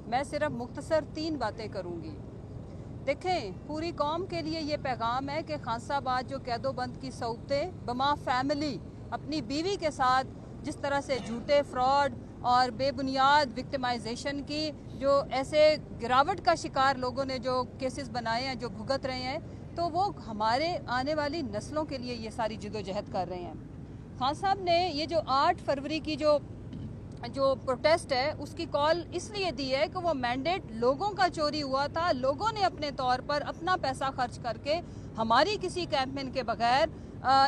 मैं सिर्फ मुख्तसर 3 बातें करूँगी। देखें, पूरी कौम के लिए ये पैगाम है कि खान साहब आज जो कैदोबंद की सऊबतें बमा फैमिली अपनी बीवी के साथ जिस तरह से झूठे फ्रॉड और बेबुनियाद विक्टिमाइजेशन की जो ऐसे गिरावट का शिकार लोगों ने जो केसेस बनाए हैं, जो भुगत रहे हैं, तो वो हमारे आने वाली नस्लों के लिए ये सारी जिदोजहद कर रहे हैं। खान साहब ने ये जो 8 फरवरी की जो प्रोटेस्ट है उसकी कॉल इसलिए दी है कि वो मैंडेट लोगों का चोरी हुआ था। लोगों ने अपने तौर पर अपना पैसा खर्च करके हमारी किसी कैंपेन के बगैर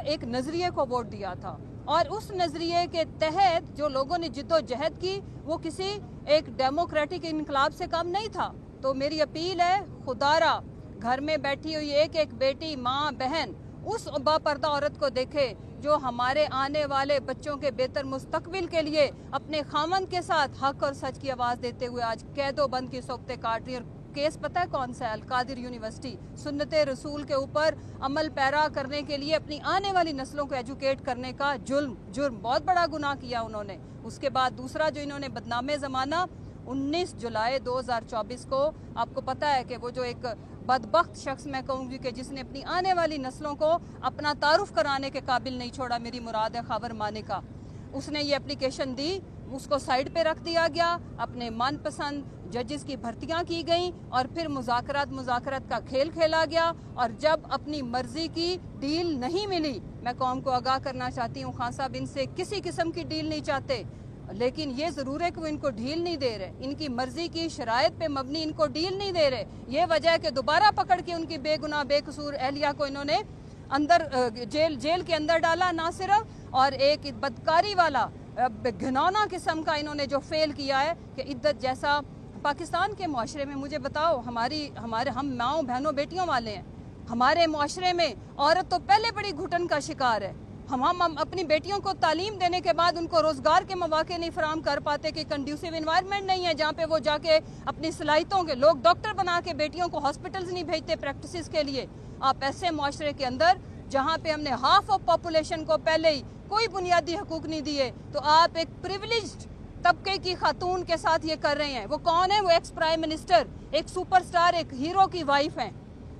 एक नजरिए को वोट दिया था, और उस नजरिए के तहत जो लोगों ने जिद्दोजहद की वो किसी एक डेमोक्रेटिक इनकलाब से कम नहीं था। तो मेरी अपील है, खुदारा घर में बैठी हुई एक एक बेटी, माँ, बहन उस बापर्दा औरत को देखे जो हमारे आने वाले बच्चों के बेहतर मुस्तकबिल के लिए अपने खामन के साथ हक और सच की आवाज़ देते हुए आज कैदोबंद की सौबतें काट रही है। और केस पता है कौन सा है? अल-कादिर यूनिवर्सिटी। सुन्नते रसूल के ऊपर अमल पैरा करने के लिए अपनी आने वाली नस्लों को एजुकेट करने का जुर्म बहुत बड़ा गुनाह किया उन्होंने। उसके बाद दूसरा जो इन्होंने बदनामे ज़माना 19 जुलाई 2024 को, आपको पता है कि वो जो एक बदबख्त शख्स मैं कहूँगी कि जिसने अपनी आने वाली नस्लों को अपना तारुफ कराने के काबिल नहीं छोड़ा, मेरी मुराद है खबर माने का, उसने ये एप्लीकेशन दी, उसको साइड पे रख दिया गया, अपने मनपसंद जजेस की भर्तियां की गई और फिर मुज़ाकरात का खेल खेला गया। और जब अपनी मर्जी की डील नहीं मिली, मैं कौम को आगाह करना चाहती हूँ, खान साहब इनसे किसी किस्म की डील नहीं चाहते, लेकिन ये ज़रूर है कि वो इनको ढील नहीं दे रहे, इनकी मर्जी की शराइत पे मबनी इनको ढील नहीं दे रहे। ये वजह है कि दोबारा पकड़ के उनकी बेगुनाह बेकसूर अहलिया को इन्होंने अंदर जेल के अंदर डाला ना सिर्फ, और एक बदकारी वाला घिनौना किस्म का इन्होंने जो फेल किया है कि इद्दत जैसा पाकिस्तान के मुआशरे में, मुझे बताओ, हम माओ बहनों बेटियों वाले हैं, हमारे मुआशरे में औरत तो पहले बड़ी घुटन का शिकार है। हम अपनी बेटियों को तालीम देने के बाद उनको रोजगार के मौके नहीं फराम कर पाते कि कंड्यूसिव इन्वायरमेंट नहीं है जहाँ पे वो जाके अपनी सलाहितों के लोग डॉक्टर बना के बेटियों को हॉस्पिटल्स नहीं भेजते प्रैक्टिस के लिए। आप ऐसे मुआशरे के अंदर जहाँ पे हमने हाफ ऑफ पॉपुलेशन को पहले ही कोई बुनियादी हकूक नहीं दिए, तो आप एक प्रिविलेज्ड तबके की खातून के साथ ये कर रहे हैं। वो कौन है? वो एक्स प्राइम मिनिस्टर, एक सुपरस्टार, एक हीरो की वाइफ हैं,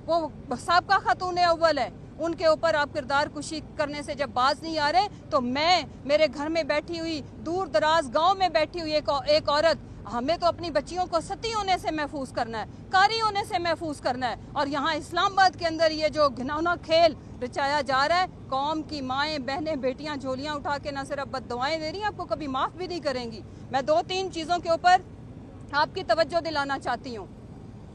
वो साबका खातून अव्वल है। उनके ऊपर आप किरदार कुशी करने से जब बाज नहीं आ रहे, तो मैं मेरे घर में बैठी हुई, दूर दराज गांव में बैठी हुई एक औरत, हमें तो अपनी बच्चियों को सती होने से महफूज करना है, कारी होने से महफूज करना है। और यहाँ इस्लामाबाद के अंदर ये जो घिनौना खेल रचाया जा रहा है, कौम की माएँ बहनें बेटियाँ झोलियाँ उठा के न सिर्फ बद्दुआएं दे रही हैं, आपको कभी माफ़ भी नहीं करेंगी। मैं 2-3 चीज़ों के ऊपर आपकी तवज्जो दिलाना चाहती हूँ।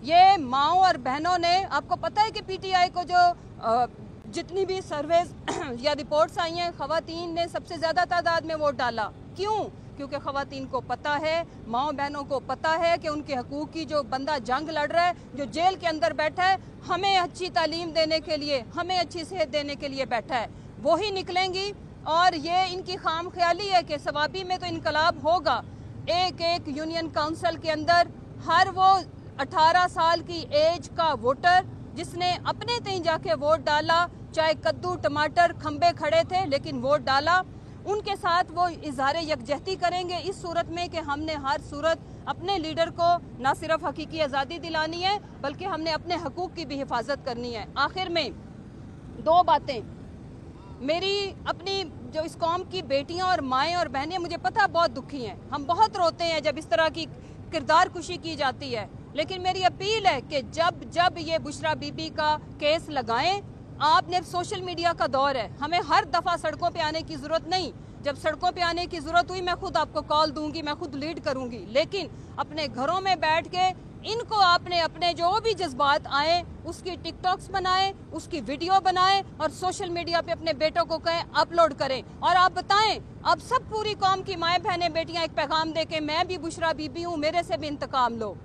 ये माओ और बहनों ने, आपको पता है कि PTI को जो जितनी भी सर्वेज या रिपोर्ट्स आई हैं, ख़वातीन ने सबसे ज़्यादा तादाद में वोट डाला। क्यों? क्योंकि ख़वातीन को पता है, माओ बहनों को पता है कि उनके हकूक़ की जो बंदा जंग लड़ रहा है, जो जेल के अंदर बैठा है, हमें अच्छी तालीम देने के लिए, हमें अच्छी सेहत देने के लिए बैठा है, वो ही निकलेंगी। और ये इनकी खाम ख्याली है कि सवाबी में तो इनकलाब होगा। एक यूनियन काउंसिल के अंदर हर वो 18 साल की एज का वोटर जिसने अपने तय जाके वोट डाला, चाहे कद्दू टमाटर खंबे खड़े थे लेकिन वोट डाला, उनके साथ वो इजहार यकजहती करेंगे इस सूरत में कि हमने हर सूरत अपने लीडर को न सिर्फ हकीकी आज़ादी दिलानी है बल्कि हमने अपने हकूक़ की भी हिफाजत करनी है। आखिर में 2 बातें, मेरी अपनी जो इस कौम की बेटियां और माएँ और बहनें, मुझे पता बहुत दुखी हैं, हम बहुत रोते हैं जब इस तरह की किरदार कुशी की जाती है, लेकिन मेरी अपील है कि जब ये बुशरा बीबी का केस लगाएं, आपने सोशल मीडिया का दौर है, हमें हर दफ़ा सड़कों पे आने की ज़रूरत नहीं। जब सड़कों पे आने की ज़रूरत हुई मैं खुद आपको कॉल दूंगी, मैं खुद लीड करूंगी, लेकिन अपने घरों में बैठ के इनको आपने अपने जो भी जज्बात आए उसकी टिकटॉक्स बनाएं, उसकी वीडियो बनाएं और सोशल मीडिया पे अपने बेटों को कहें अपलोड करें। और आप बताएं, अब सब पूरी कौम की माएँ बहनें बेटियाँ एक पैगाम दे के मैं भी बुशरा बीबी हूँ, मेरे से भी इंतकाम लो,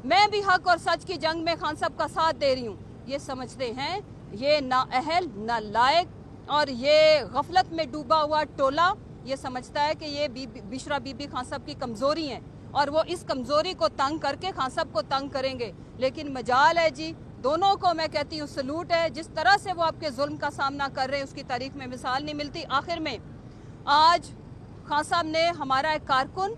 मैं भी हक और सच की जंग में खान साहब का साथ दे रही हूँ। ये समझते हैं ये नाअहल नालायक और ये गफलत में डूबा हुआ टोला ये समझता है कि ये बुशरा बीबी खान साहब की कमज़ोरी हैं और वो इस कमज़ोरी को तंग करके खान साहब को तंग करेंगे। लेकिन मजाल है जी, दोनों को मैं कहती हूँ सलूट है, जिस तरह से वो आपके जुल्म का सामना कर रहे हैं उसकी तारीख में मिसाल नहीं मिलती। आखिर में आज खान साहब ने हमारा एक कारकुन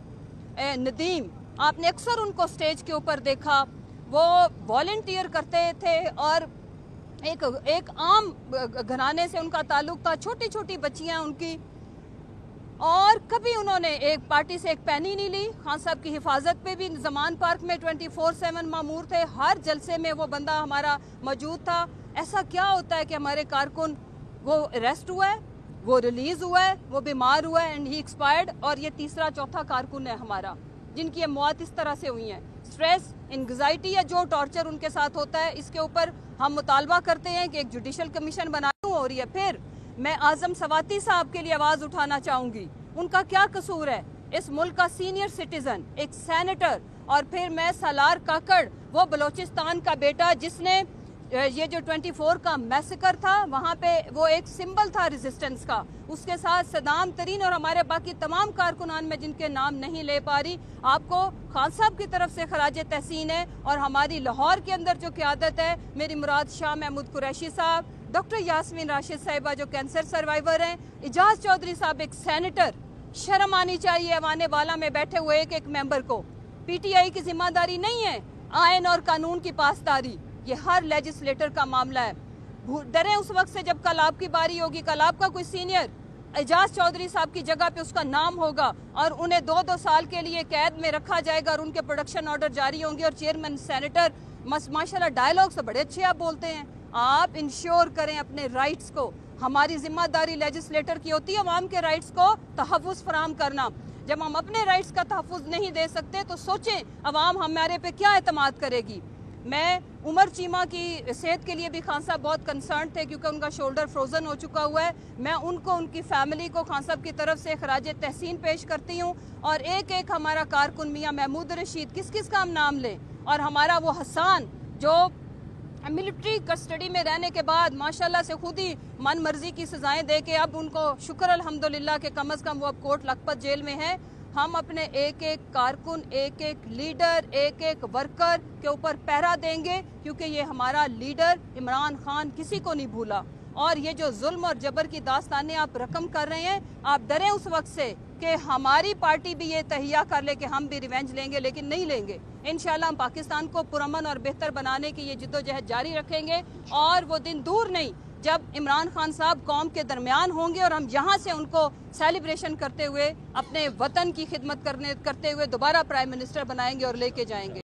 नदीम آپ نے اکثر ان کو سٹیج کے اوپر دیکھا، وہ والنٹیئر کرتے تھے اور ایک عام گھرانے سے ان کا تعلق تھا، چھوٹی چھوٹی بچیاں ان کی، اور کبھی انہوں نے ایک پارٹی سے ایک پینی نہیں لی۔ خان صاحب کی حفاظت پہ بھی زمان پارک میں 24/7 مامور تھے، ہر جلسے میں وہ بندہ ہمارا موجود تھا۔ ایسا کیا ہوتا ہے کہ ہمارے کارکن وہ اریسٹ ہوا ہے، وہ ریلیز ہوا ہے، وہ بیمار ہوا ہے اینڈ ہی ایکسپائرڈ، اور یہ تیسرا چوتھا کارکن ہے ہمارا جن کی موت اس طرح سے ہوئی ہیں۔ سٹریس، انگزائٹی یا جو ٹارچر ان کے ساتھ ہوتا ہے، اس کے اوپر ہم مطالبہ کرتے ہیں کہ ایک جوڈیشل کمیشن بنائی ہو رہی ہے۔ پھر میں اعظم سواتی صاحب کے لیے آواز اٹھانا چاہوں گی، ان کا کیا قصور ہے؟ اس ملک کا سینئر سٹیزن، ایک سینیٹر، اور پھر میں سالار کاکڑ، وہ بلوچستان کا بیٹا جس نے یہ جو 24 کا میسیکر تھا وہاں پہ وہ ایک سمبل تھا ریزسٹنس کا، اس کے ساتھ صدام ترین اور ہمارے باقی تمام کارکنان میں جن کے نام نہیں لے پا رہی، آپ کو خان صاحب کی طرف سے خراج تحسین ہے۔ اور ہماری لاہور کے اندر جو قیادت ہے، میری مراد شاہ محمود قریشی صاحب، ڈاکٹر یاسمین راشد صاحبہ جو کینسر سروائیور ہیں، اجاز چودھری صاحب ایک سینیٹر، شرم آنی چاہیے ایوان والا میں بیٹھے ہوئے ایک ممبر کو۔ پی ٹی آئی کی ذمہ داری نہیں ہے آئین اور قانون کی پاسداری، یہ ہر لیجسلیٹر کا معاملہ ہے۔ ڈریں اس وقت سے جب کل آپ کی باری ہوگی، کل آپ کا کوئی سینئر اجاز چودھری صاحب کی جگہ پہ اس کا نام ہوگا اور انہیں 2 سال کے لیے قید میں رکھا جائے گا اور ان کے پروڈکشن آرڈر جاری ہوں گے، اور چیئرمین سینیٹر ماشاءاللہ ڈائیلاگ سے بڑے اچھے آپ بولتے ہیں۔ آپ انشور کریں اپنے رائٹس کو، ہماری ذمہ داری لیجسلیٹر کی ہوتی ہے عوام کے رائٹس کو تحفظ فراہم کرنا۔ جب ہم اپنے رائٹس کا تحفظ نہیں دے سکتے تو سوچیں عوام ہمارے پہ کیا اعتماد کرے گی۔ میں عمر چیمہ کی صحت کے لیے بھی خان صاحب بہت کنسرن تھے کیونکہ ان کا شولڈر فروزن ہو چکا ہوا ہے۔ میں ان کو، ان کی فیملی کو خان صاحب کی طرف سے خراج تحسین پیش کرتی ہوں، اور ایک ہمارا کارکن میاں محمود رشید، کس کا ہم نام لیں، اور ہمارا وہ حسان جو ملٹری کسٹڈی میں رہنے کے بعد ماشاءاللہ سے خود ہی من مرضی کی سزائیں دے کے اب ان کو شکر الحمدللہ کہ کم از کم وہ اب کوٹ لکھپت جیل میں ہے۔ ہم اپنے ایک کارکن، ایک لیڈر، ایک ورکر کے اوپر پہرا دیں گے، کیونکہ یہ ہمارا لیڈر عمران خان کسی کو نہیں بھولا۔ اور یہ جو ظلم اور جبر کی داستانیں آپ رقم کر رہے ہیں، آپ ڈریں اس وقت سے کہ ہماری پارٹی بھی یہ تہیہ کر لے کہ ہم بھی ریونج لیں گے، لیکن نہیں لیں گے۔ انشاءاللہ ہم پاکستان کو پرامن اور بہتر بنانے کی یہ جدوجہد جاری رکھیں گے، اور وہ دن دور نہیں جب عمران خان صاحب قوم کے درمیان ہوں گے اور ہم یہاں سے ان کو سیلیبریشن کرتے ہوئے، اپنے وطن کی خدمت کرتے ہوئے دوبارہ پرائم منسٹر بنائیں گے اور لے کے جائیں گے۔